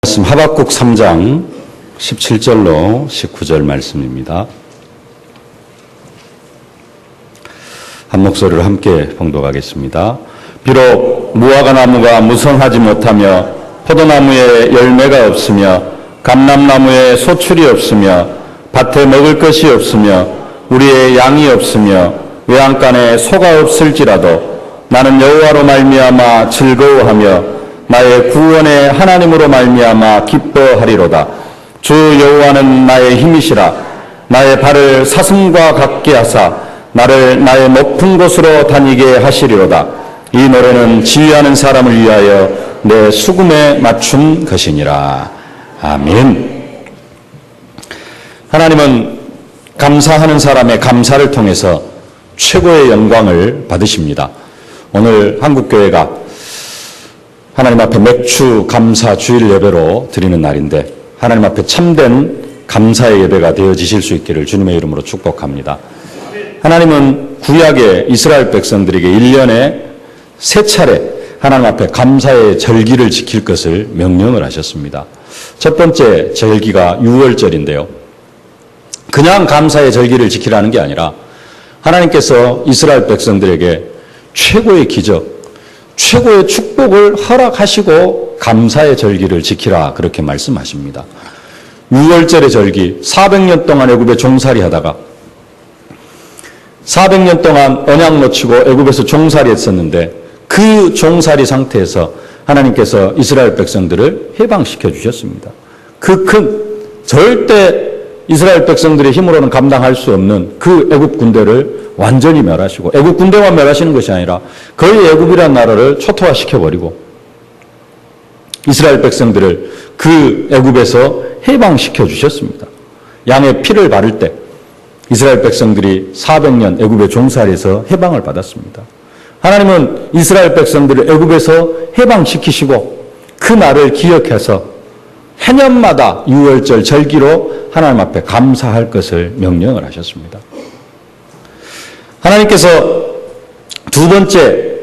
말씀 하박국 3장 17절로 19절 말씀입니다. 한 목소리로 함께 봉독하겠습니다. 비록 무화과 나무가 무성하지 못하며 포도나무에 열매가 없으며 감람나무에 소출이 없으며 밭에 먹을 것이 없으며 우리의 양이 없으며 외양간에 소가 없을지라도 나는 여호와로 말미암아 즐거워하며 나의 구원의 하나님으로 말미암아 기뻐하리로다. 주 여호와는 나의 힘이시라. 나의 발을 사슴과 같게 하사 나를 나의 높은 곳으로 다니게 하시리로다. 이 노래는 지휘하는 사람을 위하여 내 수금에 맞춘 것이니라. 아멘. 하나님은 감사하는 사람의 감사를 통해서 최고의 영광을 받으십니다. 오늘 한국교회가 하나님 앞에 맥주 감사 주일 예배로 드리는 날인데 하나님 앞에 참된 감사의 예배가 되어지실 수 있기를 주님의 이름으로 축복합니다. 하나님은 구약의 이스라엘 백성들에게 1년에 3차례 하나님 앞에 감사의 절기를 지킬 것을 명령을 하셨습니다. 첫 번째 절기가 6월절인데요. 그냥 감사의 절기를 지키라는 게 아니라 하나님께서 이스라엘 백성들에게 최고의 기적, 최고의 축복을 허락하시고 감사의 절기를 지키라 그렇게 말씀하십니다. 6월절의 절기, 400년 동안 애굽에 종살이 하다가 400년 동안 언약 놓치고 애굽에서 종살이 했었는데 그 종살이 상태에서 하나님께서 이스라엘 백성들을 해방시켜 주셨습니다. 그 큰 절대 이스라엘 백성들의 힘으로는 감당할 수 없는 그 애굽 군대를 완전히 멸하시고 애굽 군대만 멸하시는 것이 아니라 거의 애굽이라는 나라를 초토화시켜버리고 이스라엘 백성들을 그 애굽에서 해방시켜 주셨습니다. 양의 피를 바를 때 이스라엘 백성들이 400년 애굽의 종살이에서 해방을 받았습니다. 하나님은 이스라엘 백성들을 애굽에서 해방시키시고 그 날을 기억해서 해년마다 6월절 절기로 하나님 앞에 감사할 것을 명령을 하셨습니다. 하나님께서 두 번째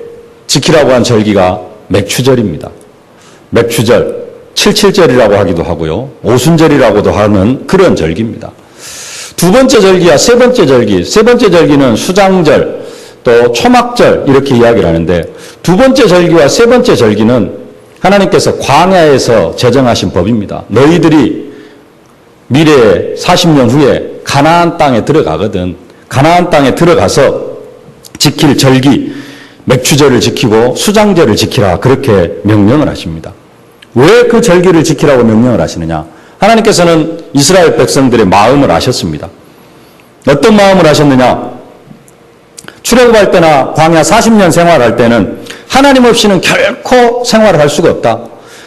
지키라고 한 절기가 맥추절입니다. 맥추절, 77절이라고 하기도 하고요. 오순절이라고도 하는 그런 절기입니다. 두 번째 절기와 세 번째 절기, 세 번째 절기는 수장절, 또 초막절 이렇게 이야기를 하는데 두 번째 절기와 세 번째 절기는 하나님께서 광야에서 제정하신 법입니다. 너희들이 미래에 40년 후에 가나안 땅에 들어가거든. 가나안 땅에 들어가서 지킬 절기, 맥추절을 지키고 수장절을 지키라 그렇게 명령을 하십니다. 왜 그 절기를 지키라고 명령을 하시느냐? 하나님께서는 이스라엘 백성들의 마음을 아셨습니다. 어떤 마음을 아셨느냐? 출애굽할 때나 광야 40년 생활할 때는 하나님 없이는 결코 생활을 할 수가 없다.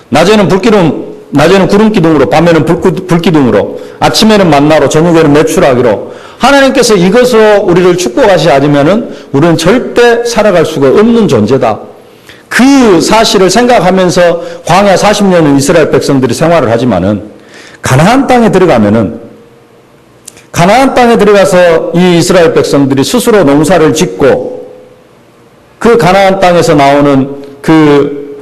낮에는 구름 기둥으로, 밤에는 불 기둥으로, 아침에는 만나로, 저녁에는 메추라기로 하나님께서 이것으로 우리를 축복하시지 않으면은 우리는 절대 살아갈 수가 없는 존재다. 그 사실을 생각하면서 광야 40년은 이스라엘 백성들이 생활을 하지만은 가나안 땅에 들어가면은 가나안 땅에 들어가서 이 이스라엘 백성들이 스스로 농사를 짓고 그 가나안 땅에서 나오는 그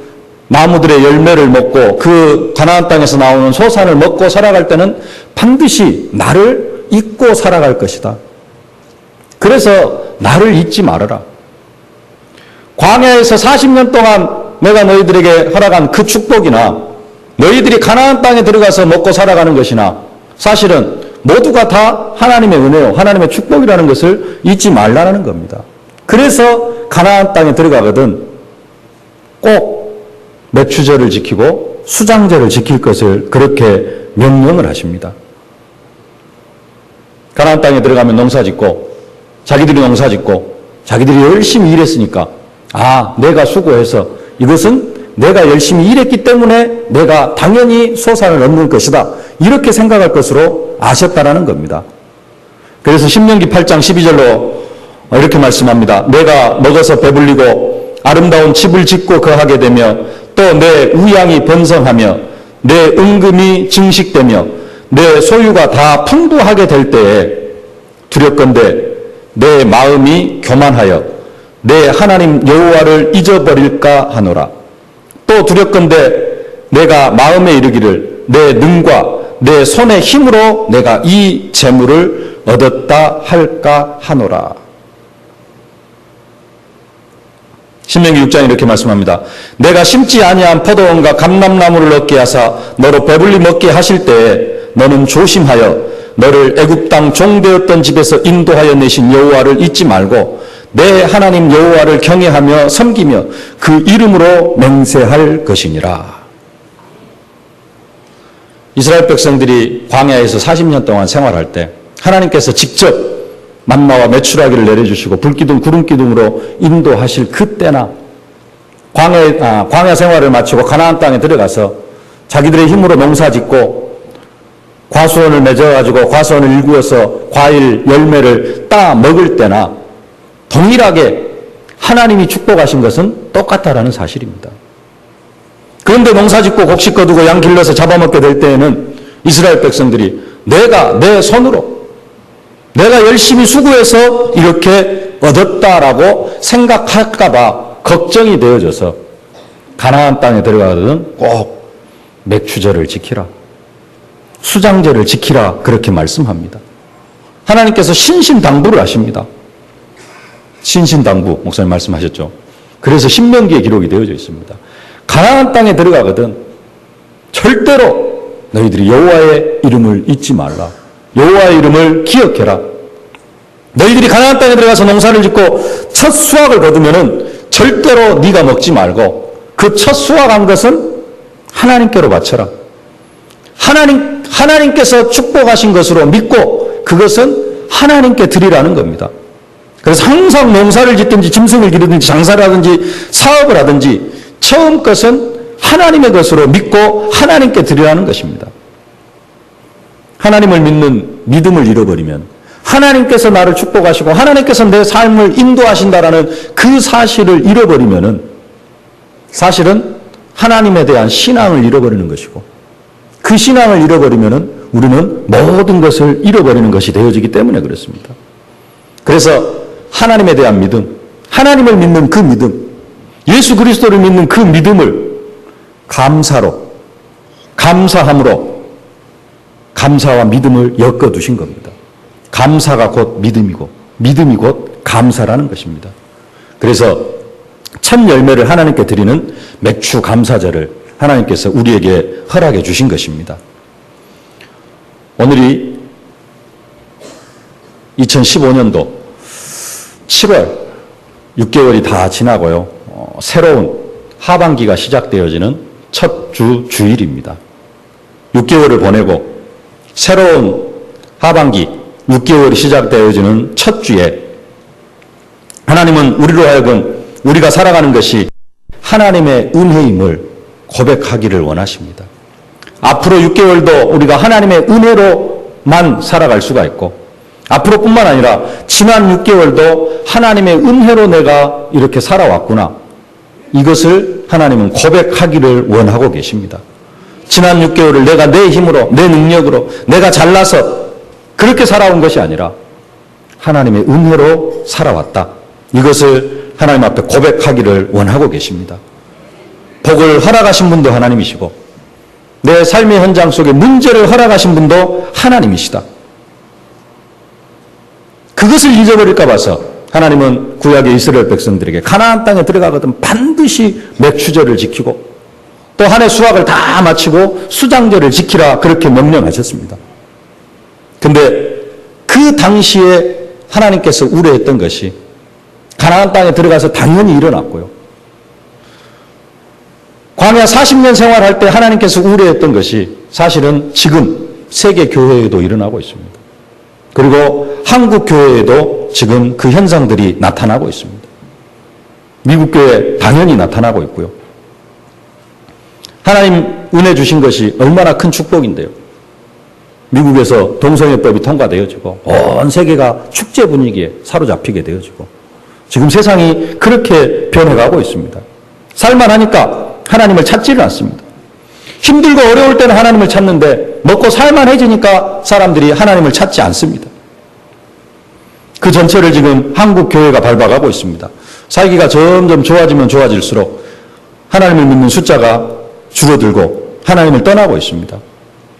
나무들의 열매를 먹고 그 가나안 땅에서 나오는 소산을 먹고 살아갈 때는 반드시 나를 잊고 살아갈 것이다. 그래서 나를 잊지 말아라. 광야에서 40년 동안 내가 너희들에게 허락한 그 축복이나 너희들이 가나안 땅에 들어가서 먹고 살아가는 것이나 사실은 모두가 다 하나님의 은혜요, 하나님의 축복이라는 것을 잊지 말라는 겁니다. 그래서 가나안 땅에 들어가거든 꼭 맥추절을 지키고 수장절을 지킬 것을 그렇게 명령을 하십니다. 가나안 땅에 들어가면 농사짓고 자기들이 농사짓고 자기들이 열심히 일했으니까 내가 수고해서 이것은 내가 열심히 일했기 때문에 내가 당연히 소산을 얻는 것이다. 이렇게 생각할 것으로 아셨다라는 겁니다. 그래서 신명기 8장 12절로 이렇게 말씀합니다. 내가 먹어서 배불리고 아름다운 집을 짓고 거하게 되며 또 내 우양이 번성하며 내 은금이 증식되며 내 소유가 다 풍부하게 될 때에 두렵건대 내 마음이 교만하여 내 하나님 여호와를 잊어버릴까 하노라. 또 두렵건대 내가 마음에 이르기를 내 능과 내 손의 힘으로 내가 이 재물을 얻었다 할까 하노라. 신명기 6장 이렇게 말씀합니다. 내가 심지 아니한 포도원과 감람나무를 얻게 하사 너로 배불리 먹게 하실 때에 너는 조심하여 너를 애굽 땅 종되었던 집에서 인도하여 내신 여호와를 잊지 말고 내 하나님 여호와를 경외하며 섬기며 그 이름으로 맹세할 것이니라. 이스라엘 백성들이 광야에서 40년 동안 생활할 때 하나님께서 직접 만나와 메추라기를 내려주시고 불기둥 구름기둥으로 인도하실 그때나 광야 생활을 마치고 가나안 땅에 들어가서 자기들의 힘으로 농사짓고 과수원을 맺어가지고 과수원을 일구어서 과일 열매를 따 먹을 때나 동일하게 하나님이 축복하신 것은 똑같다라는 사실입니다. 그런데 농사짓고 곡식 거두고 양 길러서 잡아먹게 될 때에는 이스라엘 백성들이 내가 내 손으로 내가 열심히 수고해서 이렇게 얻었다라고 생각할까 봐 걱정이 되어져서 가나안 땅에 들어가거든 꼭 맥추절을 지키라. 수장절을 지키라 그렇게 말씀합니다. 하나님께서 신신당부를 하십니다. 신신당부 목사님 말씀하셨죠. 그래서 신명기에 기록이 되어져 있습니다. 가나안 땅에 들어가거든 절대로 너희들이 여호와의 이름을 잊지 말라. 여호와의 이름을 기억해라. 너희들이 가나안 땅에 들어가서 농사를 짓고 첫 수확을 거두면은 절대로 네가 먹지 말고 그 첫 수확한 것은 하나님께로 바쳐라. 하나님께서 축복하신 것으로 믿고 그것은 하나님께 드리라는 겁니다. 그래서 항상 농사를 짓든지 짐승을 기르든지 장사를 하든지 사업을 하든지 처음 것은 하나님의 것으로 믿고 하나님께 드리라는 것입니다. 하나님을 믿는 믿음을 잃어버리면 하나님께서 나를 축복하시고 하나님께서 내 삶을 인도하신다라는 그 사실을 잃어버리면은 사실은 하나님에 대한 신앙을 잃어버리는 것이고 그 신앙을 잃어버리면은 우리는 모든 것을 잃어버리는 것이 되어지기 때문에 그렇습니다. 그래서 하나님에 대한 믿음, 하나님을 믿는 그 믿음, 예수 그리스도를 믿는 그 믿음을 감사로, 감사함으로 감사와 믿음을 엮어두신 겁니다. 감사가 곧 믿음이고 믿음이 곧 감사라는 것입니다. 그래서 첫 열매를 하나님께 드리는 맥추 감사절을 하나님께서 우리에게 허락해 주신 것입니다. 오늘이 2015년도 7월 6개월이 다 지나고요. 새로운 하반기가 시작되어지는 첫 주일입니다. 6개월을 보내고 새로운 하반기 6개월이 시작되어지는 첫 주에 하나님은 우리로 하여금 우리가 살아가는 것이 하나님의 은혜임을 고백하기를 원하십니다. 앞으로 6개월도 우리가 하나님의 은혜로만 살아갈 수가 있고 앞으로뿐만 아니라 지난 6개월도 하나님의 은혜로 내가 이렇게 살아왔구나. 이것을 하나님은 고백하기를 원하고 계십니다. 지난 6개월을 내가 내 힘으로 내 능력으로 내가 잘나서 그렇게 살아온 것이 아니라 하나님의 은혜로 살아왔다. 이것을 하나님 앞에 고백하기를 원하고 계십니다. 복을 허락하신 분도 하나님이시고 내 삶의 현장 속에 문제를 허락하신 분도 하나님이시다. 그것을 잊어버릴까 봐서 하나님은 구약의 이스라엘 백성들에게 가나안 땅에 들어가거든 반드시 맥추절을 지키고 또 한 해 수확을 다 마치고 수장절을 지키라 그렇게 명령하셨습니다. 근데 그 당시에 하나님께서 우려했던 것이 가나안 땅에 들어가서 당연히 일어났고요. 광야 40년 생활할 때 하나님께서 우려했던 것이 사실은 지금 세계 교회에도 일어나고 있습니다. 그리고 한국 교회에도 지금 그 현상들이 나타나고 있습니다. 미국 교회 당연히 나타나고 있고요. 하나님 은혜 주신 것이 얼마나 큰 축복인데요. 미국에서 동성애법이 통과되어지고 온 세계가 축제 분위기에 사로잡히게 되어지고 지금 세상이 그렇게 변해가고 있습니다. 살만하니까 하나님을 찾지를 않습니다. 힘들고 어려울 때는 하나님을 찾는데 먹고 살만해지니까 사람들이 하나님을 찾지 않습니다. 그 전체를 지금 한국 교회가 밟아가고 있습니다. 살기가 점점 좋아지면 좋아질수록 하나님을 믿는 숫자가 줄어들고 하나님을 떠나고 있습니다.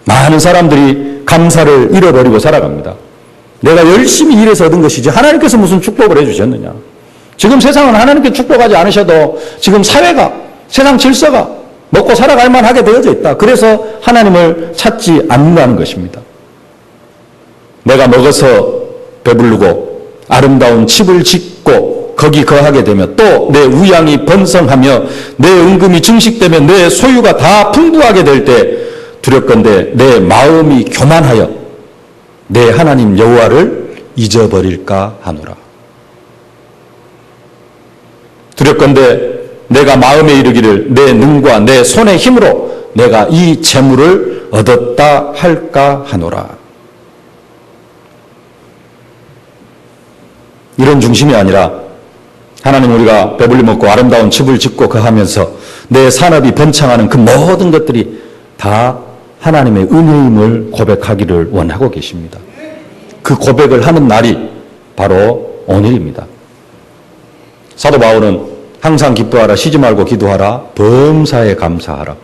많은 사람들이 감사를 잃어버리고 살아갑니다. 내가 열심히 일해서 얻은 것이지 하나님께서 무슨 축복을 해주셨느냐. 지금 세상은 하나님께 축복하지 않으셔도 지금 사회가, 세상 질서가 먹고 살아갈 만하게 되어져 있다. 그래서 하나님을 찾지 않는다는 것입니다. 내가 먹어서 배부르고 아름다운 집을 짓고 거기 거하게 되면 또 내 우양이 번성하며 내 은금이 증식되며 내 소유가 다 풍부하게 될 때 두렵건대 내 마음이 교만하여 내 하나님 여호와를 잊어버릴까 하노라. 두렵건대 내가 마음에 이르기를 내 능과 내 손의 힘으로 내가 이 재물을 얻었다 할까 하노라. 이런 중심이 아니라 하나님 우리가 배불리 먹고 아름다운 집을 짓고 거하면서 내 산업이 번창하는 그 모든 것들이 다 하나님의 은혜임을 고백하기를 원하고 계십니다. 그 고백을 하는 날이 바로 오늘입니다. 사도 바울은 항상 기뻐하라, 쉬지 말고 기도하라, 범사에 감사하라.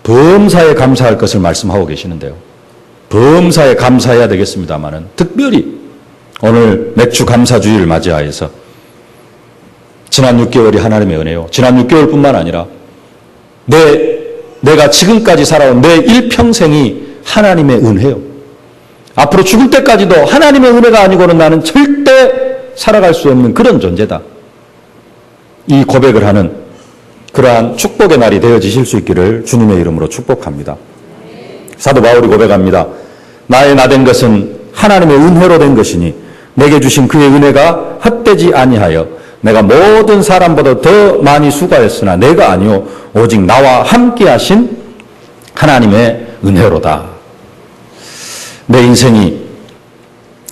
범사에 감사할 것을 말씀하고 계시는데요. 범사에 감사해야 되겠습니다만은 특별히 오늘 맥주 감사주의를 맞이하여서 지난 6개월이 하나님의 은혜요. 지난 6개월뿐만 아니라 내가 지금까지 살아온 내 일평생이 하나님의 은혜요. 앞으로 죽을 때까지도 하나님의 은혜가 아니고는 나는 절대 살아갈 수 없는 그런 존재다. 이 고백을 하는 그러한 축복의 날이 되어지실 수 있기를 주님의 이름으로 축복합니다. 사도 바울이 고백합니다. 나의 나된 것은 하나님의 은혜로 된 것이니 내게 주신 그의 은혜가 헛되지 아니하여 내가 모든 사람보다 더 많이 수고하였으나 내가 아니요 오직 나와 함께 하신 하나님의 은혜로다. 내 인생이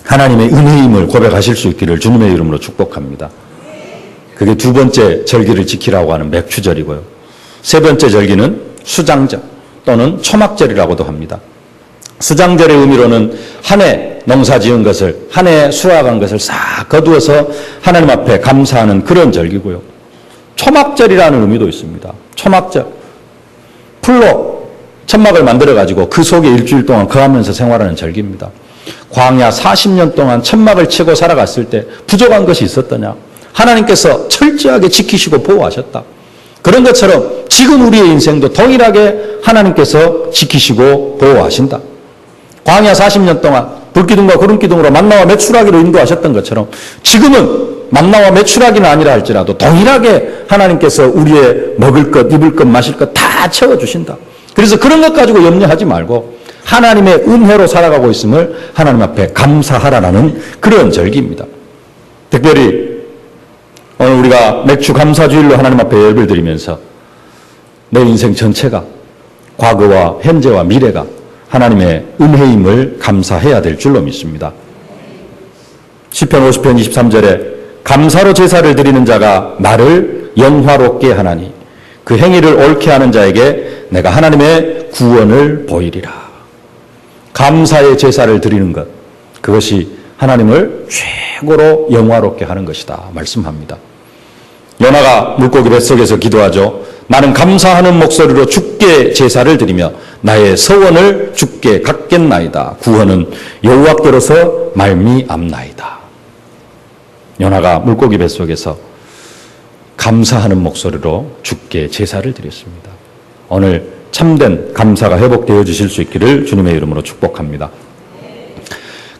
하나님의 은혜임을 고백하실 수 있기를 주님의 이름으로 축복합니다. 그게 두 번째 절기를 지키라고 하는 맥추절이고요. 세 번째 절기는 수장절 또는 초막절이라고도 합니다. 수장절의 의미로는 한 해 농사 지은 것을, 한 해 수확한 것을 싹 거두어서 하나님 앞에 감사하는 그런 절기고요. 초막절이라는 의미도 있습니다. 초막절. 풀로 천막을 만들어가지고 그 속에 일주일 동안 거하면서 생활하는 절기입니다. 광야 40년 동안 천막을 치고 살아갔을 때 부족한 것이 있었더냐? 하나님께서 철저하게 지키시고 보호하셨다. 그런 것처럼 지금 우리의 인생도 동일하게 하나님께서 지키시고 보호하신다. 광야 40년 동안 불기둥과 구름기둥으로 만나와 메추라기로 인도하셨던 것처럼 지금은 만나와 메추라기는 아니라 할지라도 동일하게 하나님께서 우리의 먹을 것, 입을 것, 마실 것 다 채워주신다. 그래서 그런 것 가지고 염려하지 말고 하나님의 은혜로 살아가고 있음을 하나님 앞에 감사하라는 그런 절기입니다. 특별히 오늘 우리가 맥주 감사주일로 하나님 앞에 예배를 드리면서 내 인생 전체가 과거와 현재와 미래가 하나님의 은혜임을 감사해야 될 줄로 믿습니다. 시편 50편 23절에 감사로 제사를 드리는 자가 나를 영화롭게 하나니 그 행위를 옳게 하는 자에게 내가 하나님의 구원을 보이리라. 감사의 제사를 드리는 것, 그것이 하나님을 최고로 영화롭게 하는 것이다 말씀합니다. 요나가 물고기 뱃속에서 기도하죠. 나는 감사하는 목소리로 주께 제사를 드리며 나의 서원을 주께 갚겠나이다. 구원은 여호와께로서 말미암나이다. 요나가 물고기 뱃속에서 감사하는 목소리로 주께 제사를 드렸습니다. 오늘 참된 감사가 회복되어 주실 수 있기를 주님의 이름으로 축복합니다.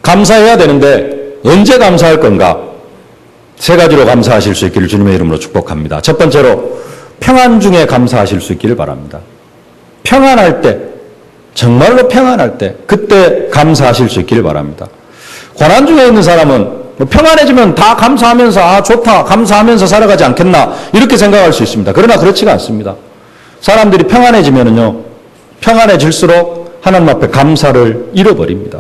감사해야 되는데 언제 감사할 건가? 세 가지로 감사하실 수 있기를 주님의 이름으로 축복합니다. 첫 번째로 평안 중에 감사하실 수 있기를 바랍니다. 평안할 때, 정말로 평안할 때 그때 감사하실 수 있기를 바랍니다. 고난 중에 있는 사람은 평안해지면 다 감사하면서 아 좋다 감사하면서 살아가지 않겠나 이렇게 생각할 수 있습니다. 그러나 그렇지가 않습니다. 사람들이 평안해지면은요 평안해질수록 하나님 앞에 감사를 잃어버립니다.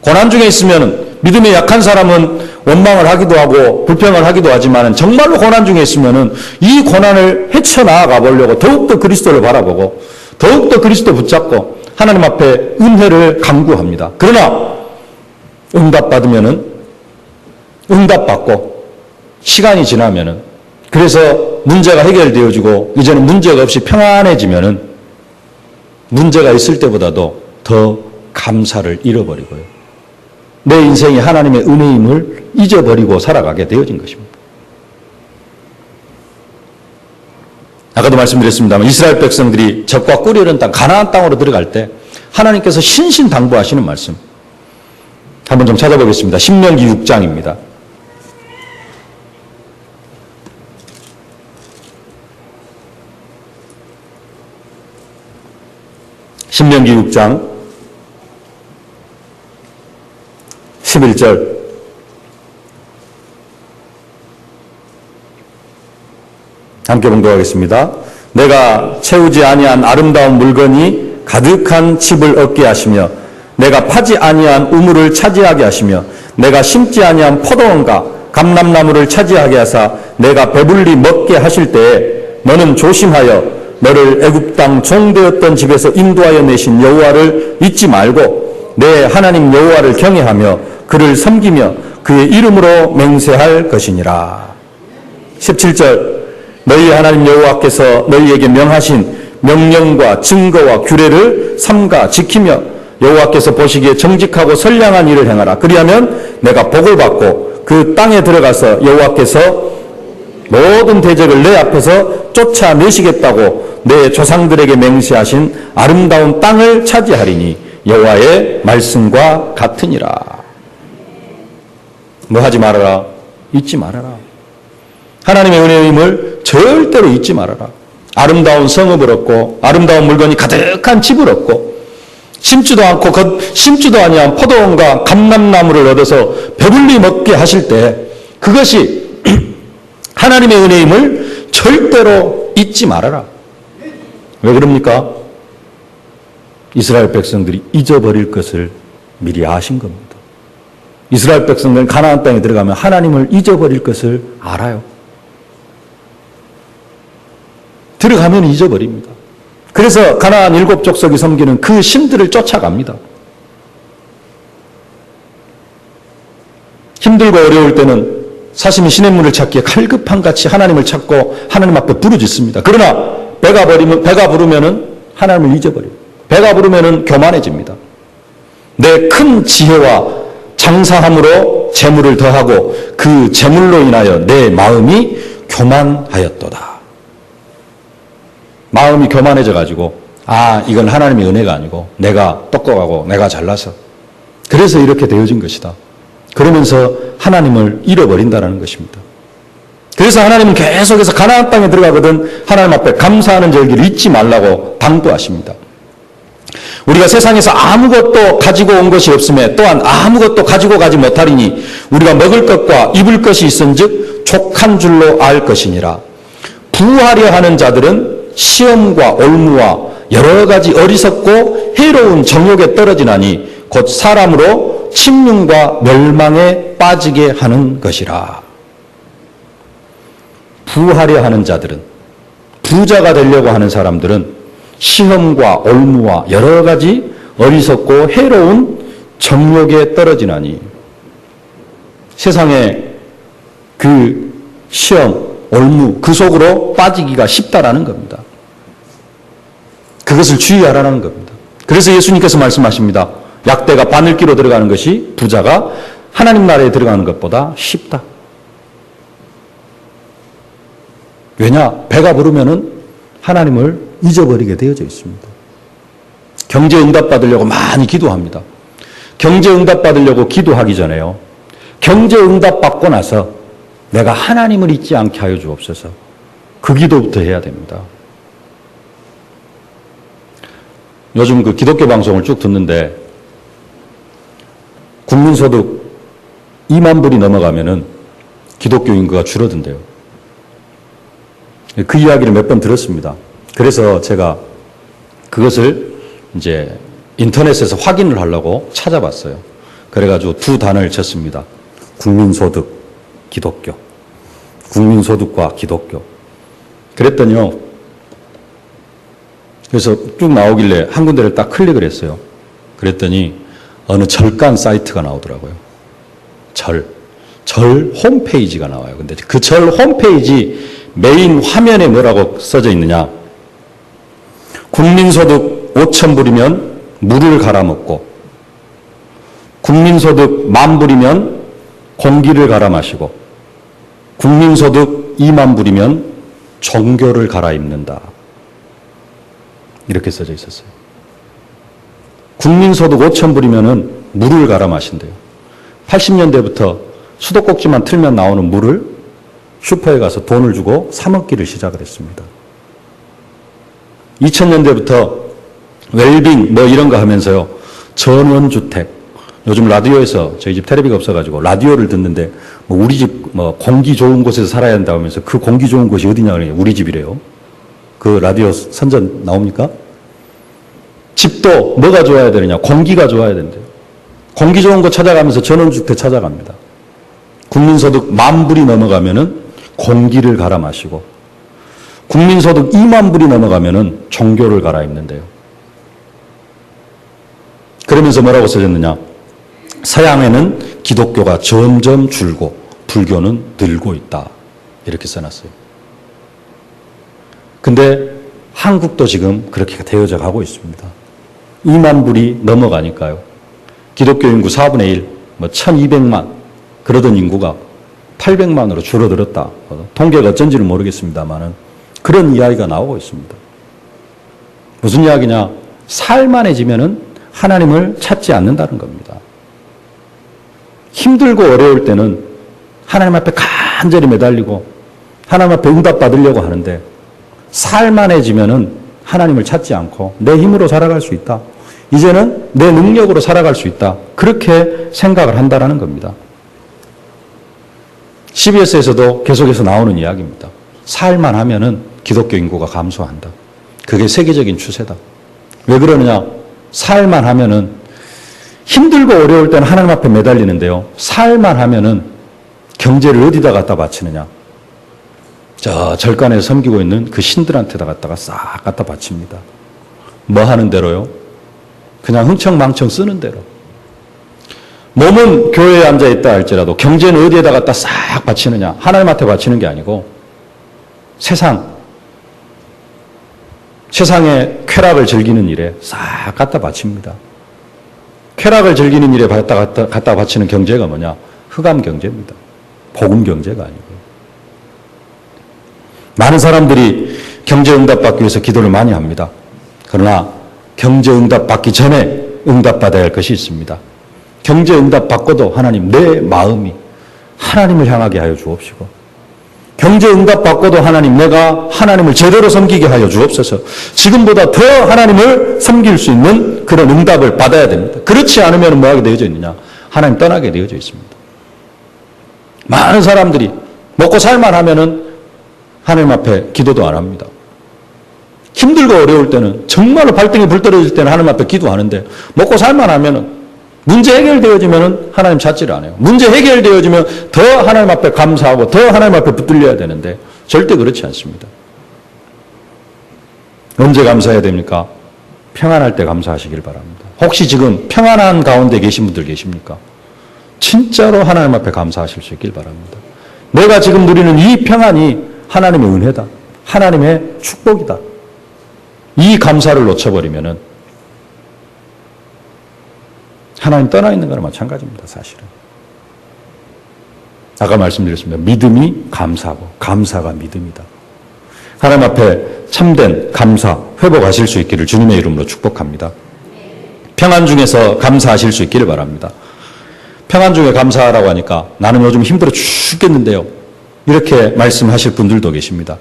고난 중에 있으면 믿음이 약한 사람은 원망을 하기도 하고 불평을 하기도 하지만 정말로 고난 중에 있으면 이 고난을 헤쳐나가 보려고 더욱더 그리스도를 바라보고 더욱더 그리스도 붙잡고 하나님 앞에 은혜를 간구합니다. 그러나 응답받고 시간이 지나면은 그래서 문제가 해결되어지고 이제는 문제가 없이 평안해지면은 문제가 있을 때보다도 더 감사를 잃어버리고요. 내 인생이 하나님의 은혜임을 잊어버리고 살아가게 되어진 것입니다. 아까도 말씀드렸습니다만 이스라엘 백성들이 적과 꿀이 흐르는 땅 가나안 땅으로 들어갈 때 하나님께서 신신당부하시는 말씀 한번 좀 찾아보겠습니다. 신명기 6장입니다. 신명기 6장 11절 함께 봉독하겠습니다. 내가 채우지 아니한 아름다운 물건이 가득한 집을 얻게 하시며 내가 파지 아니한 우물을 차지하게 하시며 내가 심지 아니한 포도원과 감람나무를 차지하게 하사 내가 배불리 먹게 하실 때에 너는 조심하여 너를 애굽 땅 종되었던 집에서 인도하여 내신 여호와를 잊지 말고 내 하나님 여호와를 경외하며 그를 섬기며 그의 이름으로 맹세할 것이니라. 17절 너희 하나님 여호와께서 너희에게 명하신 명령과 증거와 규례를 삼가 지키며 여호와께서 보시기에 정직하고 선량한 일을 행하라. 그리하면 내가 복을 받고 그 땅에 들어가서 여호와께서 모든 대적을 내 앞에서 쫓아내시겠다고 내 조상들에게 맹세하신 아름다운 땅을 차지하리니 여호와의 말씀과 같으니라. 뭐 하지 말아라? 잊지 말아라. 하나님의 은혜임을 절대로 잊지 말아라. 아름다운 성읍을 얻고 아름다운 물건이 가득한 집을 얻고 심지도 아니한 포도원과 감람나무를 얻어서 배불리 먹게 하실 때 그것이 하나님의 은혜임을 절대로 잊지 말아라. 왜 그럽니까? 이스라엘 백성들이 잊어버릴 것을 미리 아신 겁니다. 이스라엘 백성들은 가나안 땅에 들어가면 하나님을 잊어버릴 것을 알아요. 들어가면 잊어버립니다. 그래서 가나안 7족속이 섬기는 그 신들을 쫓아갑니다. 힘들고 어려울 때는 사심이 시냇물을 찾기에 칼급함같이 하나님을 찾고 하나님 앞에 부르짖습니다. 그러나 배가 부르면은 하나님을 잊어버려요. 배가 부르면은 교만해집니다. 내 큰 지혜와 장사함으로 재물을 더하고 그 재물로 인하여 내 마음이 교만하였도다. 마음이 교만해져가지고 이건 하나님의 은혜가 아니고 내가 똑똑하고 내가 잘나서 그래서 이렇게 되어진 것이다. 그러면서 하나님을 잃어버린다는 것입니다. 그래서 하나님은 계속해서 가나안 땅에 들어가거든 하나님 앞에 감사하는 절기를 잊지 말라고 당부하십니다. 우리가 세상에서 아무것도 가지고 온 것이 없음에 또한 아무것도 가지고 가지 못하리니 우리가 먹을 것과 입을 것이 있은즉 족한 줄로 알 것이니라. 부하려 하는 자들은 시험과 올무와 여러 가지 어리석고 해로운 정욕에 떨어지나니 곧 사람으로 침륜과 멸망에 빠지게 하는 것이라. 부하려 하는 자들은, 부자가 되려고 하는 사람들은 시험과 올무와 여러 가지 어리석고 해로운 정욕에 떨어지나니 세상에 그 시험, 올무, 그 속으로 빠지기가 쉽다라는 겁니다. 그것을 주의하라는 겁니다. 그래서 예수님께서 말씀하십니다. 약대가 바늘기로 들어가는 것이 부자가 하나님 나라에 들어가는 것보다 쉽다. 왜냐? 배가 부르면은 하나님을 잊어버리게 되어져 있습니다. 경제 응답 받으려고 많이 기도합니다. 경제 응답 받으려고 기도하기 전에요. 경제 응답 받고 나서 내가 하나님을 잊지 않게 하여 주옵소서. 그 기도부터 해야 됩니다. 요즘 그 기독교 방송을 쭉 듣는데 국민소득 2만 불이 넘어가면은 기독교 인구가 줄어든대요. 그 이야기를 몇 번 들었습니다. 그래서 제가 그것을 이제 인터넷에서 확인을 하려고 찾아봤어요. 그래가지고 두 단어를 쳤습니다. 국민소득, 기독교. 국민소득과 기독교. 그랬더니요. 그래서 쭉 나오길래 한 군데를 딱 클릭을 했어요. 그랬더니 어느 절간 사이트가 나오더라고요. 절 홈페이지가 나와요. 근데 그 절 홈페이지 메인 화면에 뭐라고 써져 있느냐. 국민소득 5천 불이면 물을 갈아먹고, 국민소득 10,000 불이면 공기를 갈아 마시고, 국민소득 20,000 불이면 종교를 갈아입는다. 이렇게 써져 있었어요. 국민소득 5천 불이면 물을 갈아 마신대요. 80년대부터 수도꼭지만 틀면 나오는 물을 슈퍼에 가서 돈을 주고 사 먹기를 시작을 했습니다. 2000년대부터 웰빙 뭐 이런 거 하면서요. 전원주택. 요즘 라디오에서 저희 집 텔레비가 없어가지고 라디오를 듣는데 뭐 우리 집 뭐 공기 좋은 곳에서 살아야 한다고 하면서 그 공기 좋은 곳이 어디냐 그러냐. 우리 집이래요. 그 라디오 선전 나옵니까? 집도 뭐가 좋아야 되느냐. 공기가 좋아야 된대요. 공기 좋은 곳 찾아가면서 전원주택 찾아갑니다. 국민소득 10,000 불이 넘어가면은 공기를 갈아 마시고, 국민소득 20,000 불이 넘어가면은 종교를 갈아입는데요. 그러면서 뭐라고 써졌느냐. 서양에는 기독교가 점점 줄고 불교는 늘고 있다. 이렇게 써놨어요. 근데 한국도 지금 그렇게 되어져 가고 있습니다. 20,000 불이 넘어가니까요. 기독교 인구 4분의 1, 뭐 1200만 그러던 인구가 800만으로 줄어들었다. 통계가 어쩐지는 모르겠습니다만은 그런 이야기가 나오고 있습니다. 무슨 이야기냐? 살만해지면은 하나님을 찾지 않는다는 겁니다. 힘들고 어려울 때는 하나님 앞에 간절히 매달리고 하나님 앞에 응답받으려고 하는데 살만해지면은 하나님을 찾지 않고 내 힘으로 살아갈 수 있다. 이제는 내 능력으로 살아갈 수 있다. 그렇게 생각을 한다라는 겁니다. CBS에서도 계속해서 나오는 이야기입니다. 살만하면은 기독교 인구가 감소한다. 그게 세계적인 추세다. 왜 그러느냐? 살만하면은 힘들고 어려울 때는 하나님 앞에 매달리는데요. 살만하면은 경제를 어디다 갖다 바치느냐? 저 절간에 섬기고 있는 그 신들한테다 갖다가 싹 갖다 바칩니다. 뭐 하는 대로요? 그냥 흥청망청 쓰는 대로. 몸은 교회에 앉아 있다 할지라도 경제는 어디에다 갖다 싹 바치느냐? 하나님한테 바치는 게 아니고 세상의 쾌락을 즐기는 일에 싹 갖다 바칩니다. 쾌락을 즐기는 일에 갖다 바치는 경제가 뭐냐? 흑암 경제입니다. 복음 경제가 아니고요. 많은 사람들이 경제 응답 받기 위해서 기도를 많이 합니다. 그러나 경제 응답 받기 전에 응답받아야 할 것이 있습니다. 경제 응답 받고도 하나님 내 마음이 하나님을 향하게 하여 주옵시고, 경제 응답 받고도 하나님 내가 하나님을 제대로 섬기게 하여 주옵소서. 지금보다 더 하나님을 섬길 수 있는 그런 응답을 받아야 됩니다. 그렇지 않으면 뭐하게 되어져 있느냐? 하나님 떠나게 되어져 있습니다. 많은 사람들이 먹고 살만 하면은 하나님 앞에 기도도 안 합니다. 힘들고 어려울 때는 정말로 발등에 불 떨어질 때는 하나님 앞에 기도하는데 먹고 살만 하면은 문제 해결되어지면 하나님 찾지를 않아요. 문제 해결되어지면 더 하나님 앞에 감사하고 더 하나님 앞에 붙들려야 되는데 절대 그렇지 않습니다. 언제 감사해야 됩니까? 평안할 때 감사하시길 바랍니다. 혹시 지금 평안한 가운데 계신 분들 계십니까? 진짜로 하나님 앞에 감사하실 수 있길 바랍니다. 내가 지금 누리는 이 평안이 하나님의 은혜다. 하나님의 축복이다. 이 감사를 놓쳐버리면은 하나님 떠나 있는 거나 마찬가지입니다. 사실은. 아까 말씀드렸습니다. 믿음이 감사고 감사가 믿음이다. 하나님 앞에 참된 감사, 회복하실 수 있기를 주님의 이름으로 축복합니다. 평안 중에서 감사하실 수 있기를 바랍니다. 평안 중에 감사하라고 하니까 나는 요즘 힘들어 죽겠는데요. 이렇게 말씀하실 분들도 계십니다.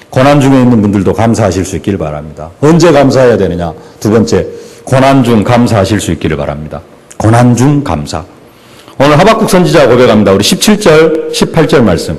고난 중에 있는 분들도 감사하실 수 있기를 바랍니다. 언제 감사해야 되느냐? 두 번째, 고난 중 감사하실 수 있기를 바랍니다. 고난 중 감사. 오늘 하박국 선지자가 고백합니다. 우리 17절, 18절 말씀.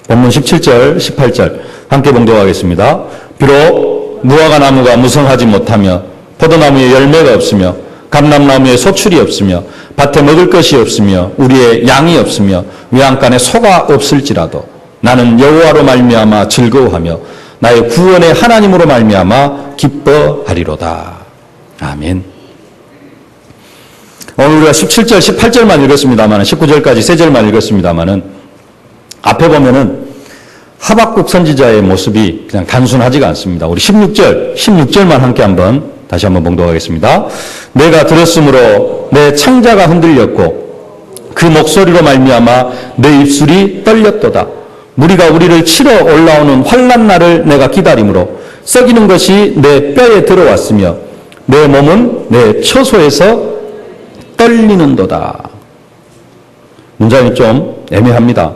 본문 17절, 18절 함께 봉독하겠습니다. 비록 무화과 나무가 무성하지 못하며 포도나무에 열매가 없으며 감람나무에 소출이 없으며 밭에 먹을 것이 없으며 우리의 양이 없으며 외양간에 소가 없을지라도 나는 여호와로 말미암아 즐거워하며 나의 구원의 하나님으로 말미암아 기뻐하리로다. 아멘. 오늘 우리가 17절, 18절만 읽었습니다만 19절까지 세 절만 읽었습니다만은 앞에 보면은 하박국 선지자의 모습이 그냥 단순하지가 않습니다. 우리 16절만 함께 다시 한번 봉독하겠습니다. 내가 들었으므로 내 창자가 흔들렸고 그 목소리로 말미암아 내 입술이 떨렸도다. 무리가 우리를 치러 올라오는 환난 날을 내가 기다림으로 썩이는 것이 내 뼈에 들어왔으며 내 몸은 내 처소에서 떨리는도다. 문장이 좀 애매합니다.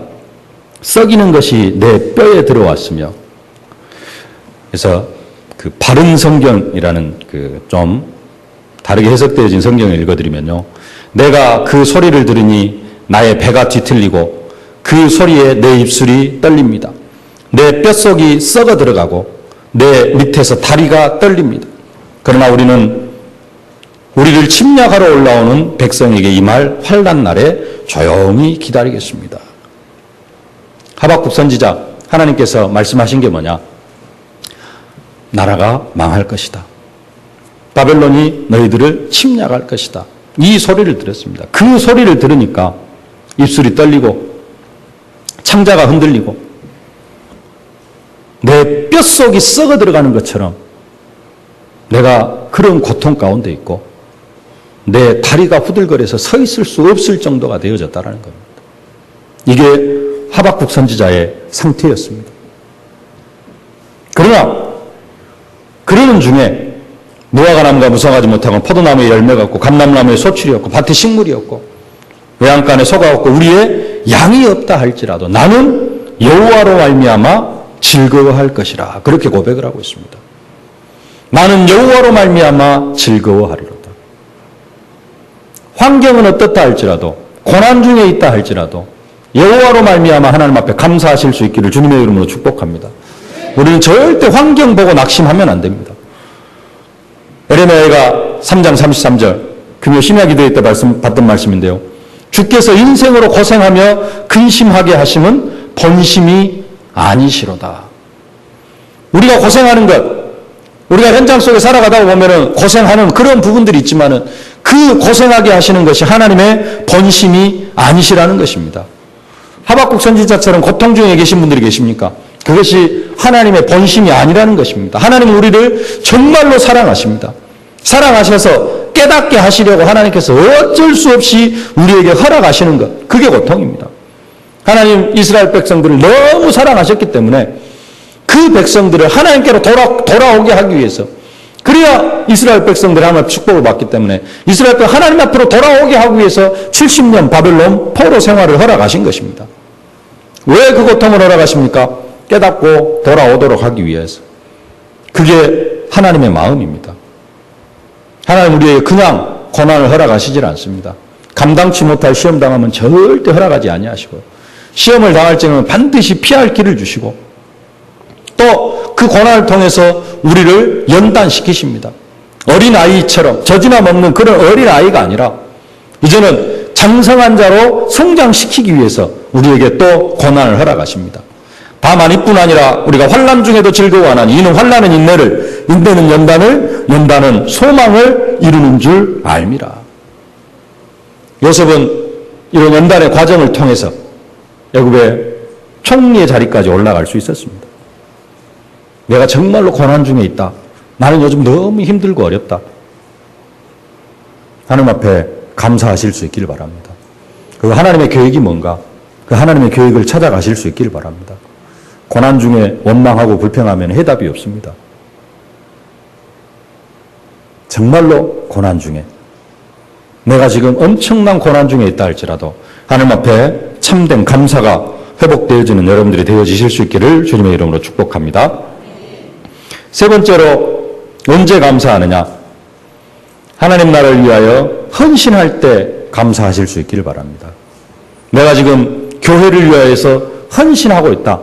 썩이는 것이 내 뼈에 들어왔으며, 그래서 그 바른 성경이라는 그 좀 다르게 해석되어진 성경을 읽어드리면요, 내가 그 소리를 들으니 나의 배가 뒤틀리고 그 소리에 내 입술이 떨립니다. 내 뼛속이 썩어 들어가고 내 밑에서 다리가 떨립니다. 그러나 우리는 우리를 침략하러 올라오는 백성에게 임할 환난 날에 조용히 기다리겠습니다. 하박국 선지자, 하나님께서 말씀하신 게 뭐냐? 나라가 망할 것이다. 바벨론이 너희들을 침략할 것이다. 이 소리를 들었습니다. 그 소리를 들으니까 입술이 떨리고 창자가 흔들리고 내 뼛속이 썩어 들어가는 것처럼 내가 그런 고통 가운데 있고 내 다리가 후들거려서 서 있을 수 없을 정도가 되어졌다는 겁니다. 이게 하박국 선지자의 상태였습니다. 그러나 그러는 중에 무화과 나무가 무성하지 못하고 포도나무에 열매가 없고 감람나무에 소출이 없고 밭에 식물이 없고 외양간에 소가 없고 우리의 양이 없다 할지라도 나는 여호와로 말미암아 즐거워할 것이라, 그렇게 고백을 하고 있습니다. 나는 여호와로 말미암아 즐거워하리로다. 환경은 어떻다 할지라도, 고난 중에 있다 할지라도 여호와로 말미암아 하나님 앞에 감사하실 수 있기를 주님의 이름으로 축복합니다. 우리는 절대 환경 보고 낙심하면 안 됩니다. 에레미야가 3장 33절 금요 심야 기도회 때 받던 말씀인데요, 주께서 인생으로 고생하며 근심하게 하심은 본심이 아니시로다. 우리가 고생하는 것, 우리가 현장 속에 살아가다 보면은 고생하는 그런 부분들이 있지만은 그 고생하게 하시는 것이 하나님의 본심이 아니시라는 것입니다. 하박국 선지자처럼 고통 중에 계신 분들이 계십니까? 그것이 하나님의 본심이 아니라는 것입니다. 하나님은 우리를 정말로 사랑하십니다. 사랑하셔서 깨닫게 하시려고 하나님께서 어쩔 수 없이 우리에게 허락하시는 것, 그게 고통입니다. 하나님 이스라엘 백성들을 너무 사랑하셨기 때문에 그 백성들을 하나님께로 돌아오게 하기 위해서, 그래야 이스라엘 백성들이 하나님의 축복을 받기 때문에 이스라엘 백성 하나님 앞으로 돌아오게 하기 위해서 70년 바벨론 포로 생활을 허락하신 것입니다. 왜 그 고통을 허락하십니까? 깨닫고 돌아오도록 하기 위해서. 그게 하나님의 마음입니다. 하나님 우리에게 그냥 고난을 허락하시질 않습니다. 감당치 못할 시험 당하면 절대 허락하지 아니하시고, 시험을 당할 적에는 반드시 피할 길을 주시고, 또 그 고난을 통해서 우리를 연단시키십니다. 어린아이처럼 저지남 없는 그런 어린아이가 아니라 이제는 장성한 자로 성장시키기 위해서 우리에게 또 고난을 허락하십니다. 다만 이뿐 아니라 우리가 환난 중에도 즐거워하나니 이는 환난은 인내를, 인내는 연단은 소망을 이루는 줄 알미라. 요셉은 이런 연단의 과정을 통해서 애굽의 총리의 자리까지 올라갈 수 있었습니다. 내가 정말로 고난 중에 있다. 나는 요즘 너무 힘들고 어렵다. 하나님 앞에 감사하실 수 있기를 바랍니다. 그 하나님의 계획이 뭔가, 그 하나님의 계획을 찾아가실 수 있기를 바랍니다. 고난 중에 원망하고 불평하면 해답이 없습니다. 정말로 고난 중에, 내가 지금 엄청난 고난 중에 있다 할지라도 하나님 앞에 참된 감사가 회복되어지는 여러분들이 되어지실 수 있기를 주님의 이름으로 축복합니다. 세 번째로, 언제 감사하느냐? 하나님 나라를 위하여 헌신할 때 감사하실 수 있기를 바랍니다. 내가 지금 교회를 위하여서 헌신하고 있다.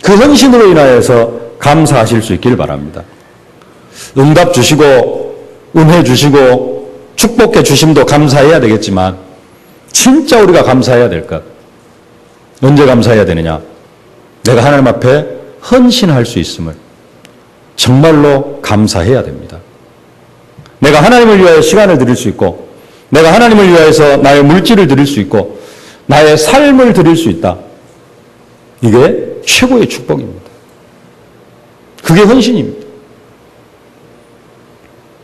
그 헌신으로 인하여서 감사하실 수 있기를 바랍니다. 응답 주시고 은혜 주시고 축복해 주심도 감사해야 되겠지만 진짜 우리가 감사해야 될 것, 언제 감사해야 되느냐? 내가 하나님 앞에 헌신할 수 있음을 정말로 감사해야 됩니다. 내가 하나님을 위하여 시간을 드릴 수 있고, 내가 하나님을 위하여서 나의 물질을 드릴 수 있고, 나의 삶을 드릴 수 있다. 이게 최고의 축복입니다. 그게 헌신입니다.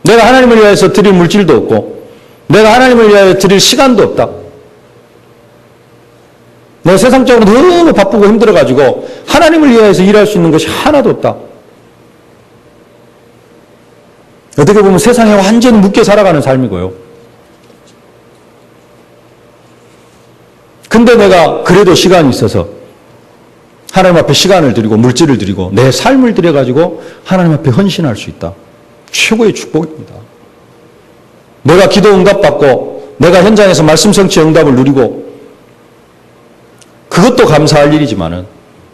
내가 하나님을 위해서 드릴 물질도 없고 내가 하나님을 위하여 드릴 시간도 없다. 내가 세상적으로 너무 바쁘고 힘들어가지고 하나님을 위해서 일할 수 있는 것이 하나도 없다. 어떻게 보면 세상에 완전히 묶여 살아가는 삶이고요. 근데 내가 그래도 시간이 있어서 하나님 앞에 시간을 드리고 물질을 드리고 내 삶을 들여가지고 하나님 앞에 헌신할 수 있다. 최고의 축복입니다. 내가 기도 응답받고 내가 현장에서 말씀 성취 응답을 누리고 그것도 감사할 일이지만은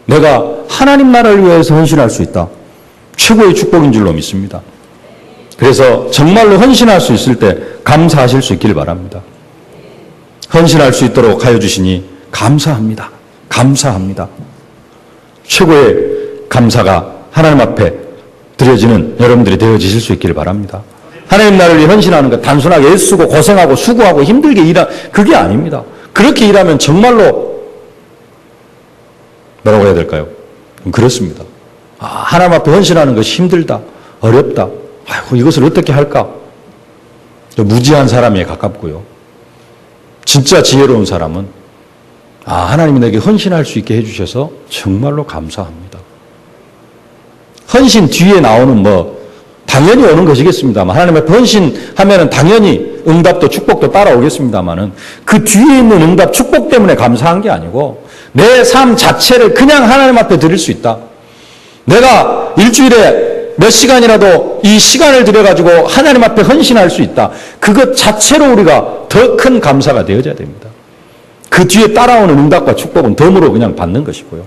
내가 하나님 나라를 위해서 헌신할 수 있다. 최고의 축복인 줄로 믿습니다. 그래서 정말로 헌신할 수 있을 때 감사하실 수 있길 바랍니다. 헌신할 수 있도록 하여 주시니 감사합니다. 감사합니다. 최고의 감사가 하나님 앞에 드려지는 여러분들이 되어지실 수 있기를 바랍니다. 하나님 나라를 위해 헌신하는 것 단순하게 애쓰고 고생하고 수고하고 힘들게 일하는 그게 아닙니다. 그렇게 일하면 정말로 뭐라고 해야 될까요? 그렇습니다. 하나님 앞에 헌신하는 것이 힘들다, 어렵다. 아이고 이것을 어떻게 할까? 무지한 사람에 가깝고요. 진짜 지혜로운 사람은 하나님이 내게 헌신할 수 있게 해주셔서 정말로 감사합니다. 헌신 뒤에 나오는 당연히 오는 것이겠습니다만 하나님 앞에 헌신하면 당연히 응답도 축복도 따라오겠습니다만은 그 뒤에 있는 응답 축복 때문에 감사한 게 아니고 내 삶 자체를 그냥 하나님 앞에 드릴 수 있다. 내가 일주일에 몇 시간이라도 이 시간을 들여가지고 하나님 앞에 헌신할 수 있다. 그것 자체로 우리가 더 큰 감사가 되어져야 됩니다. 그 뒤에 따라오는 응답과 축복은 덤으로 그냥 받는 것이고요.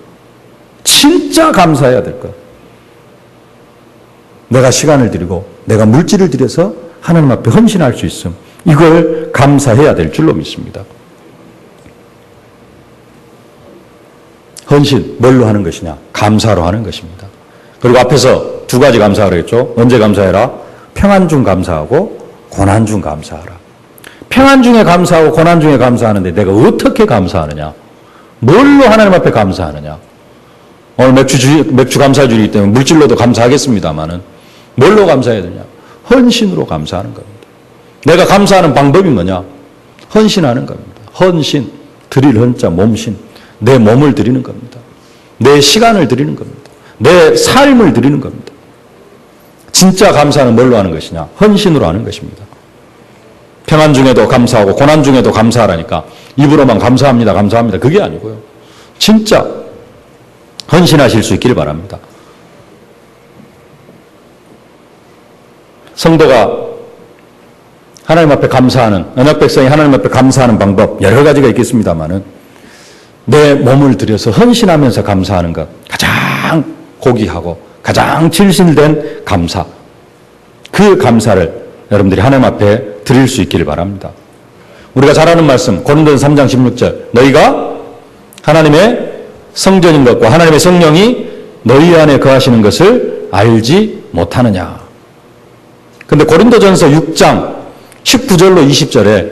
진짜 감사해야 될 것. 내가 시간을 드리고 내가 물질을 들여서 하나님 앞에 헌신할 수 있음. 이걸 감사해야 될 줄로 믿습니다. 헌신 뭘로 하는 것이냐? 감사로 하는 것입니다. 그리고 앞에서 두 가지 감사하라 했죠. 언제 감사해라? 평안 중 감사하고 고난 중 감사하라. 평안 중에 감사하고 고난 중에 감사하는데 내가 어떻게 감사하느냐? 뭘로 하나님 앞에 감사하느냐? 오늘 맥주 감사주의이기 때문에 물질로도 감사하겠습니다만은 뭘로 감사해야 되냐? 헌신으로 감사하는 겁니다. 내가 감사하는 방법이 뭐냐? 헌신하는 겁니다. 헌신, 드릴 헌자, 몸신. 내 몸을 드리는 겁니다. 내 시간을 드리는 겁니다. 내 삶을 드리는 겁니다. 진짜 감사는 뭘로 하는 것이냐? 헌신으로 하는 것입니다. 평안 중에도 감사하고 고난 중에도 감사하라니까 입으로만 감사합니다. 감사합니다. 그게 아니고요. 진짜 헌신하실 수 있기를 바랍니다. 성도가 하나님 앞에 감사하는, 언약 백성이 하나님 앞에 감사하는 방법 여러 가지가 있겠습니다만은 내 몸을 들여서 헌신하면서 감사하는 것 가장 고귀하고 가장 진실된 감사. 그 감사를 여러분들이 하나님 앞에 드릴 수 있기를 바랍니다. 우리가 잘 아는 말씀 고린도서 3장 16절 너희가 하나님의 성전인 것과 하나님의 성령이 너희 안에 거하시는 것을 알지 못하느냐. 그런데 고린도전서 6장 19절로 20절에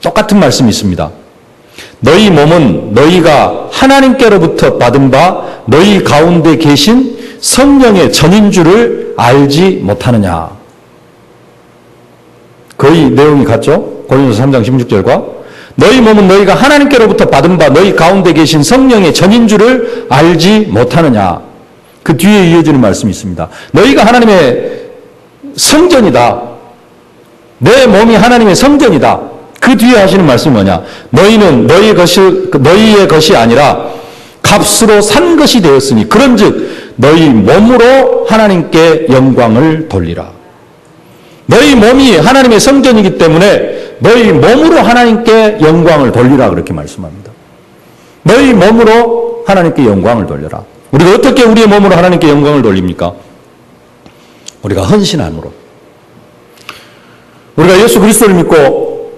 똑같은 말씀이 있습니다. 너희 몸은 너희가 하나님께로부터 받은 바 너희 가운데 계신 성령의 전인 줄을 알지 못하느냐. 거의 내용이 같죠? 고린도서 3장 16절과 너희 몸은 너희가 하나님께로부터 받은 바 너희 가운데 계신 성령의 전인 줄을 알지 못하느냐. 그 뒤에 이어지는 말씀이 있습니다. 너희가 하나님의 성전이다. 내 몸이 하나님의 성전이다. 그 뒤에 하시는 말씀이 뭐냐? 너희는 너희의 것이 아니라 값으로 산 것이 되었으니 그런즉 너희 몸으로 하나님께 영광을 돌리라. 너희 몸이 하나님의 성전이기 때문에 너희 몸으로 하나님께 영광을 돌리라 그렇게 말씀합니다. 너희 몸으로 하나님께 영광을 돌려라. 우리가 어떻게 우리의 몸으로 하나님께 영광을 돌립니까? 우리가 헌신함으로. 우리가 예수 그리스도를 믿고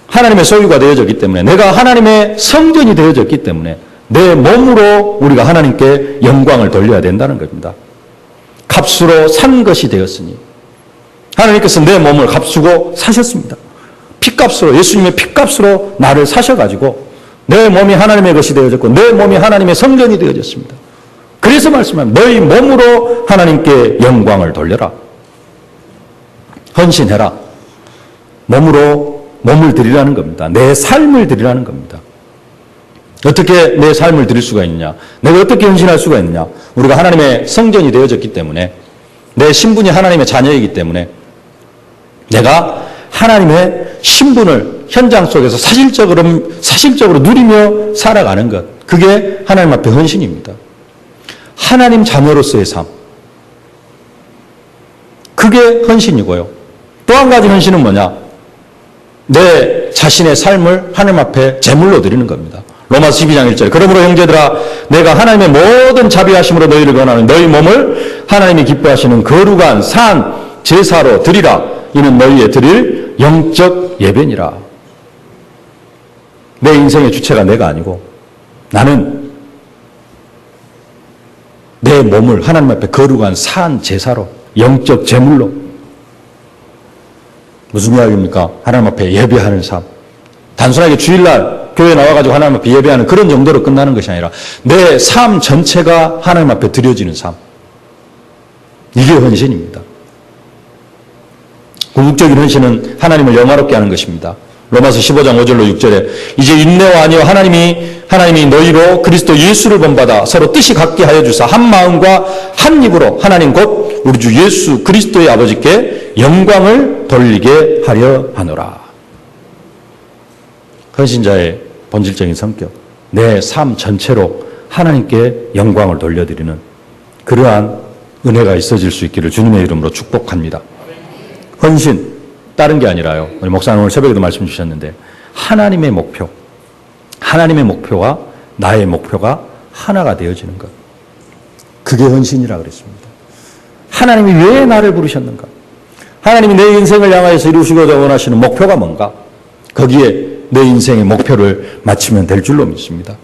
하나님의 소유가 되어졌기 때문에 내가 하나님의 성전이 되어졌기 때문에 내 몸으로 우리가 하나님께 영광을 돌려야 된다는 겁니다. 값으로 산 것이 되었으니 하나님께서 내 몸을 값주고 사셨습니다. 피값으로 예수님의 피값으로 나를 사셔가지고 내 몸이 하나님의 것이 되어졌고 내 몸이 하나님의 성전이 되어졌습니다. 그래서 말씀합니다. 너희 몸으로 하나님께 영광을 돌려라. 헌신해라. 몸으로 몸을 드리라는 겁니다. 내 삶을 드리라는 겁니다. 어떻게 내 삶을 드릴 수가 있느냐? 내가 어떻게 헌신할 수가 있느냐? 우리가 하나님의 성전이 되어졌기 때문에, 내 신분이 하나님의 자녀이기 때문에 내가 하나님의 신분을 현장 속에서 사실적으로 누리며 살아가는 것, 그게 하나님 앞에 헌신입니다. 하나님 자녀로서의 삶, 그게 헌신이고요. 또 한 가지 헌신은 뭐냐? 내 자신의 삶을 하나님 앞에 제물로 드리는 겁니다. 로마서 12장 1절. 그러므로 형제들아, 내가 하나님의 모든 자비하심으로 너희를 권하는 너희 몸을 하나님이 기뻐하시는 거룩한 산 제사로 드리라. 이는 너희의 드릴 영적 예배니라. 내 인생의 주체가 내가 아니고 나는 내 몸을 하나님 앞에 거룩한 산 제사로, 영적 제물로. 무슨 이야기입니까? 하나님 앞에 예배하는 삶. 단순하게 주일날 교회 나와가지고 하나님 앞에 예배하는 그런 정도로 끝나는 것이 아니라 내 삶 전체가 하나님 앞에 드려지는 삶. 이게 헌신입니다. 궁극적인 헌신은 하나님을 영화롭게 하는 것입니다. 로마서 15장 5절로 6절에 이제 인내와 아니요 하나님이 너희로 그리스도 예수를 본받아 서로 뜻이 같게 하여 주사 한 마음과 한 입으로 하나님 곧 우리 주 예수 그리스도의 아버지께 영광을 돌리게 하려 하노라. 헌신자의 본질적인 성격, 내 삶 전체로 하나님께 영광을 돌려드리는 그러한 은혜가 있어질 수 있기를 주님의 이름으로 축복합니다. 헌신, 다른 게 아니라요. 우리 목사님 오늘 새벽에도 말씀 주셨는데 하나님의 목표, 하나님의 목표와 나의 목표가 하나가 되어지는 것. 그게 헌신이라고 그랬습니다. 하나님이 왜 나를 부르셨는가? 하나님이 내 인생을 향하여서 이루시고자 원하시는 목표가 뭔가? 거기에 내 인생의 목표를 맞추면 될 줄로 믿습니다.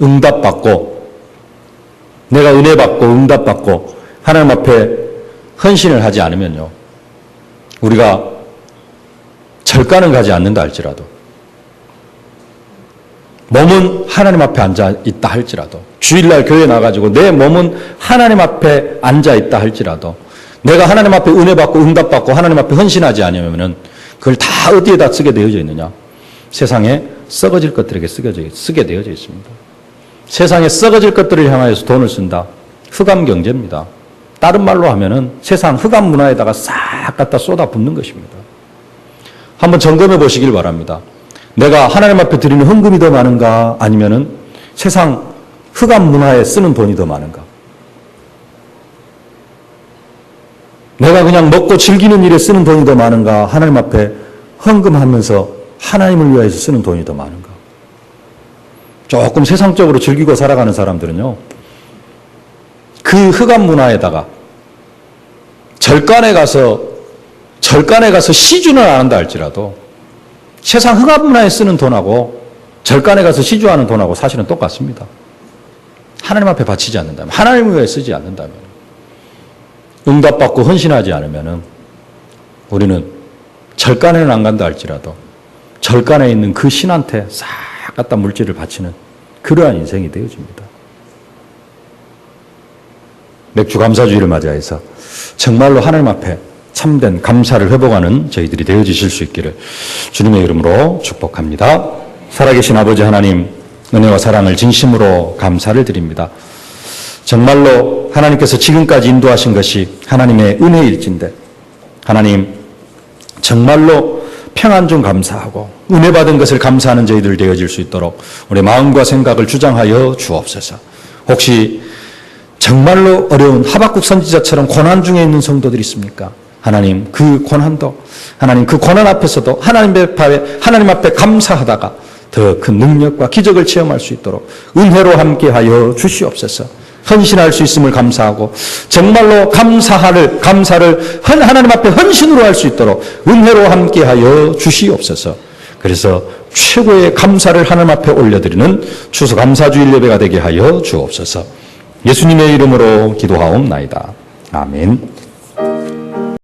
응답받고, 내가 은혜받고 응답받고 하나님 앞에 헌신을 하지 않으면요, 우리가 절간은 가지 않는다 할지라도, 몸은 하나님 앞에 앉아 있다 할지라도, 주일날 교회 나가지고 내 몸은 하나님 앞에 앉아 있다 할지라도, 내가 하나님 앞에 은혜받고 응답받고 하나님 앞에 헌신하지 않으면은 그걸 다 어디에다 쓰게 되어져 있느냐? 세상에 썩어질 것들에게 쓰게 되어져 있습니다. 세상에 썩어질 것들을 향하여서 돈을 쓴다. 흑암 경제입니다. 다른 말로 하면은 세상 흑암 문화에다가 싹 갖다 쏟아 붓는 것입니다. 한번 점검해 보시길 바랍니다. 내가 하나님 앞에 드리는 헌금이 더 많은가? 아니면은 세상 흑암 문화에 쓰는 돈이 더 많은가? 내가 그냥 먹고 즐기는 일에 쓰는 돈이 더 많은가? 하나님 앞에 헌금하면서 하나님을 위해서 쓰는 돈이 더 많은가? 조금 세상적으로 즐기고 살아가는 사람들은요, 그 흑암 문화에다가 절간에 가서 시주는 안 한다 할지라도 세상 흑암 문화에 쓰는 돈하고 절간에 가서 시주하는 돈하고 사실은 똑같습니다. 하나님 앞에 바치지 않는다면, 하나님을 위해 쓰지 않는다면, 응답받고 헌신하지 않으면 우리는 절간에는 안 간다 할지라도 절간에 있는 그 신한테 싹 갖다 물질을 바치는 그러한 인생이 되어집니다. 맥주 감사주의를 맞이해서 정말로 하나님 앞에 참된 감사를 회복하는 저희들이 되어지실 수 있기를 주님의 이름으로 축복합니다. 살아계신 아버지 하나님, 은혜와 사랑을 진심으로 감사를 드립니다. 정말로 하나님께서 지금까지 인도하신 것이 하나님의 은혜일진데, 하나님 정말로 평안 중 감사하고 은혜 받은 것을 감사하는 저희들 되어질 수 있도록 우리 마음과 생각을 주장하여 주옵소서. 혹시 정말로 어려운 하박국 선지자처럼 고난 중에 있는 성도들이 있습니까? 하나님 그 고난도, 하나님 그 고난 앞에서도 하나님 앞에 감사하다가 더 큰 능력과 기적을 체험할 수 있도록 은혜로 함께하여 주시옵소서. 헌신할 수 있음을 감사하고 정말로 감사를 하나님 앞에 헌신으로 할 수 있도록 은혜로 함께하여 주시옵소서. 그래서 최고의 감사를 하나님 앞에 올려드리는 추수감사주일 예배가 되게 하여 주옵소서. 예수님의 이름으로 기도하옵나이다. 아멘.